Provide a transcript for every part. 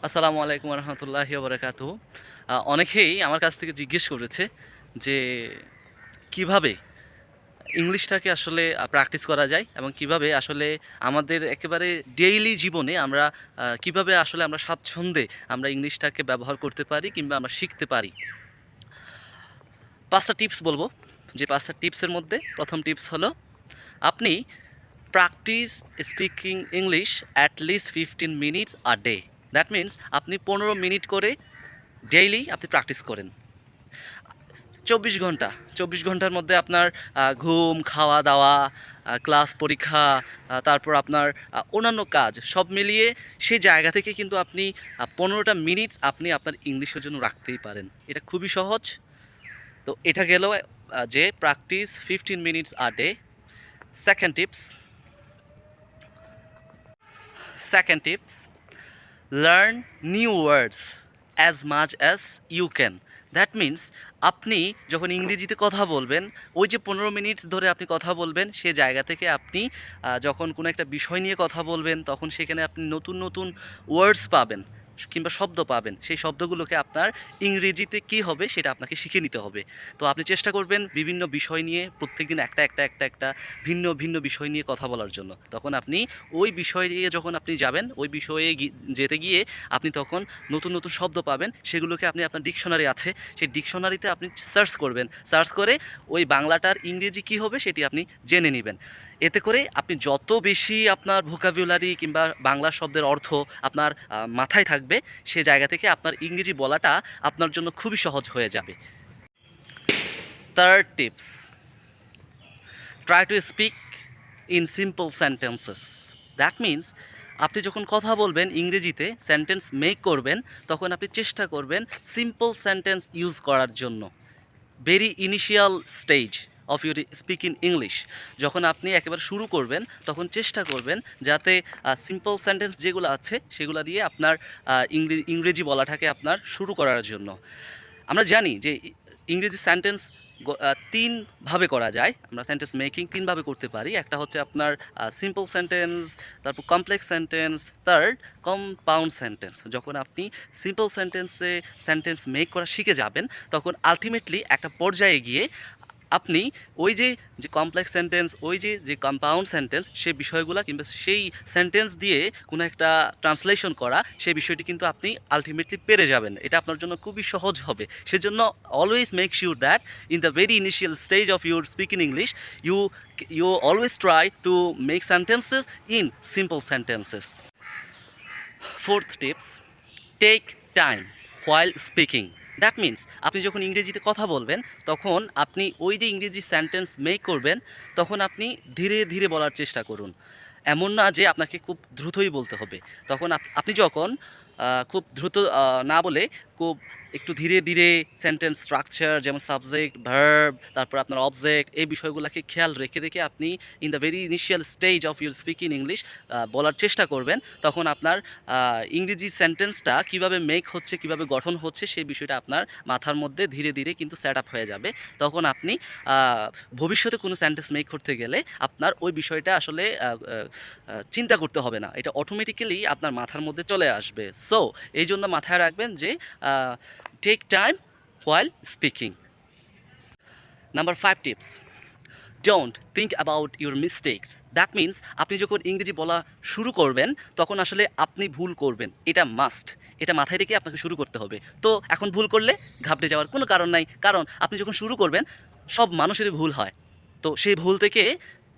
আসসালামু আলাইকুম রহমতুল্লাহি বারাকাতুহু। অনেকেই আমার কাছ থেকে জিজ্ঞেস করেছে যে কিভাবে ইংলিশটাকে আসলে প্র্যাকটিস করা যায় এবং কিভাবে আসলে আমাদের একেবারে ডেইলি জীবনে আমরা কিভাবে আসলে আমরা স্বাচ্ছন্দ্যে আমরা ইংলিশটাকে ব্যবহার করতে পারি কিংবা আমরা শিখতে পারি। 5টা টিপস বলবো। যে 5টা টিপসের মধ্যে প্রথম টিপস হলো আপনি practice speaking English at least 15 minutes a day. That means আপনি 15 মিনিট করে ডেইলি আপনি প্র্যাকটিস করেন। 24 ঘন্টা, 24 ঘন্টার মধ্যে আপনার ঘুম, খাওয়া দাওয়া, ক্লাস, পরীক্ষা, তারপর আপনার অন্যান্য কাজ সব মিলিয়ে সেই জায়গা থেকে কিন্তু আপনি 15টা মিনিটস আপনি আপনার ইংলিশের জন্য রাখতেই পারেন। এটা খুবই সহজ। তো এটা গেল যে practice 15 minutes a day. Second tips, second tips, learn new words as much as you can. That means আপনি যখন ইংরেজিতে কথা বলবেন, ওই যে 15 মিনিট ধরে আপনি কথা বলবেন, সে জায়গা থেকে আপনি যখন কোনো একটা বিষয় নিয়ে কথা বলবেন, তখন সেখানে আপনি নতুন নতুন ওয়ার্ডস পাবেন কিংবা শব্দ পাবেন। সেই শব্দগুলোকে আপনার ইংরেজিতে কী হবে সেটা আপনাকে শিখে নিতে হবে। তো আপনি চেষ্টা করবেন বিভিন্ন বিষয় নিয়ে প্রত্যেকদিন একটা ভিন্ন ভিন্ন বিষয় নিয়ে কথা বলার জন্য। তখন আপনি ওই বিষয় নিয়ে যখন আপনি যাবেন, ওই বিষয়ে যেতে গিয়ে আপনি তখন নতুন নতুন শব্দ পাবেন। সেগুলোকে আপনি আপনার ডিকশনারি আছে, সেই ডিকশনারিতে আপনি সার্চ করবেন। সার্চ করে ওই বাংলাটার ইংরেজি কী হবে সেটি আপনি জেনে নেবেন। এতে করে আপনি যত বেশি আপনার ভোকাবুলারি কিংবা বাংলা শব্দের অর্থ আপনার মাথায় থাকবে, সে জায়গা থেকে আপনার ইংরেজি বলাটা আপনার জন্য খুবই সহজ হয়ে যাবে। Third tips, try to speak in simple sentences. That means আপনি যখন কথা বলবেন ইংরেজিতে, সেন্টেন্স মেক করবেন, তখন আপনি চেষ্টা করবেন সিম্পল সেন্টেন্স ইউজ করার জন্য। Very initial stage of your speaking English, যখন আপনি একেবারে শুরু করবেন, তখন চেষ্টা করবেন যাতে সিম্পল সেন্টেন্স যেগুলো আছে সেগুলো দিয়ে আপনার ইংরেজি বলাটাকে আপনার শুরু করার জন্য। আমরা জানি যে ইংরেজি সেন্টেন্স তিনভাবে করা যায়। আমরা সেন্টেন্স মেকিং তিনভাবে করতে পারি। একটা হচ্ছে আপনার সিম্পল সেন্টেন্স, তারপর complex sentence, third compound sentence. যখন আপনি সিম্পল সেন্টেন্সে সেন্টেন্স মেক করা শিখে যাবেন, তখন আলটিমেটলি একটা পর্যায়ে গিয়ে আপনি ওই যে যে কমপ্লেক্স সেন্টেন্স, ওই যে যে কম্পাউন্ড সেন্টেন্স, সেই বিষয়গুলো কিংবা সেই সেন্টেন্স দিয়ে কোনো একটা ট্রান্সলেশন করা, সেই বিষয়টি কিন্তু আপনি আলটিমেটলি পেরে যাবেন। এটা আপনার জন্য খুবই সহজ হবে। সেজন্য always make sure that in the very initial stage of your speaking English you you always try to make sentences in simple sentences. Fourth tips, take time while speaking. That means আপনি যখন ইংরেজিতে কথা বলবেন, তখন আপনি ওই যে ইংরেজি সেন্টেন্স মেক করবেন, তখন আপনি ধীরে ধীরে বলার চেষ্টা করুন। এমন না যে আপনাকে খুব দ্রুতই বলতে হবে। তখন আপনি যখন খুব দ্রুত না বলে খুব একটু ধীরে ধীরে সেন্টেন্স স্ট্রাকচার, যেমন সাবজেক্ট, ভার্ব, তারপর আপনার অবজেক্ট, এই বিষয়গুলোকে খেয়াল রেখে রেখে আপনি in the very initial stage of your speaking English বলার চেষ্টা করবেন। তখন আপনার ইংরেজি সেন্টেন্সটা কীভাবে মেক হচ্ছে, কীভাবে গঠন হচ্ছে, সেই বিষয়টা আপনার মাথার মধ্যে ধীরে ধীরে কিন্তু সেট আপ হয়ে যাবে। তখন আপনি ভবিষ্যতে কোনো সেন্টেন্স মেক করতে গেলে আপনার ওই বিষয়টা আসলে চিন্তা করতে হবে না, এটা অটোমেটিক্যালি আপনার মাথার মধ্যে চলে আসবে। সো এই জন্য মাথায় রাখবেন যে take time while speaking. Number 5 tips, don't think about your mistakes. That means আপনি যখন ইংরেজি বলা শুরু করবেন, তখন আসলে আপনি ভুল করবেন, এটা মাস্ট। এটা মাথায় রেখে আপনাকে শুরু করতে হবে। তো এখন ভুল করলে ঘাবড়ে যাওয়ার কোনো কারণ নাই, কারণ আপনি যখন শুরু করবেন, সব মানুষেরই ভুল হয়। তো সেই ভুল থেকে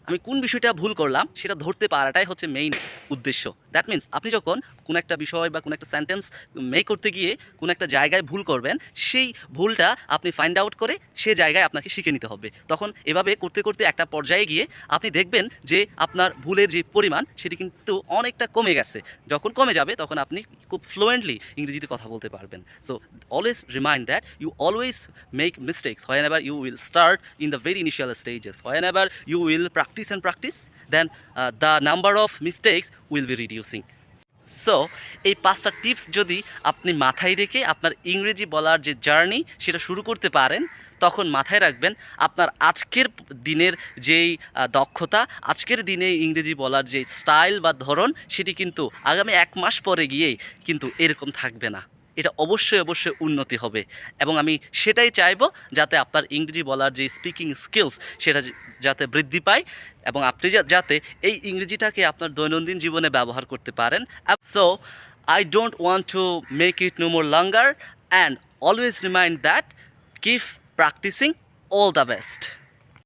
আমি কোন বিষয়টা ভুল করলাম সেটা ধরতে পারাটাই হচ্ছে মেইন উদ্দেশ্য। দ্যাট মিন্স আপনি যখন কোনো একটা বিষয় বা কোনো একটা সেন্টেন্স মেক করতে গিয়ে কোনো একটা জায়গায় ভুল করবেন, সেই ভুলটা আপনি ফাইন্ড আউট করে সে জায়গায় আপনাকে শিখে নিতে হবে। তখন এভাবে করতে করতে একটা পর্যায়ে গিয়ে আপনি দেখবেন যে আপনার ভুলের যে পরিমাণ সেটি কিন্তু অনেকটা কমে গেছে। যখন কমে যাবে, তখন আপনি খুব ফ্লুয়েন্টলি ইংরেজিতে কথা বলতে পারবেন। So always remind that you always make mistakes whenever you will start in the very initial stages. Whenever you will practice and practice, then the number of mistakes will be reducing. So এই 5টা tips যদি আপনি মাথায় রেখে আপনার ইংরেজি বলার যে জার্নি সেটা শুরু করতে পারেন, তখন মাথায় রাখবেন আপনার আজকের দিনের যেই দক্ষতা, আজকের দিনে ইংরেজি বলার যে স্টাইল বা ধরন, সেটি কিন্তু আগামী 1 মাস পরে গিয়েই কিন্তু এরকম থাকবে না। এটা অবশ্যই অবশ্যই উন্নতি হবে এবং আমি সেটাই চাইবো, যাতে আপনার ইংরেজি বলার যে স্পিকিং স্কিলস সেটা যাতে বৃদ্ধি পায় এবং আপনি যাতে এই ইংরেজিটাকে আপনার দৈনন্দিন জীবনে ব্যবহার করতে পারেন। So I don't want to make it no more longer and always remind that keep practicing. All the best.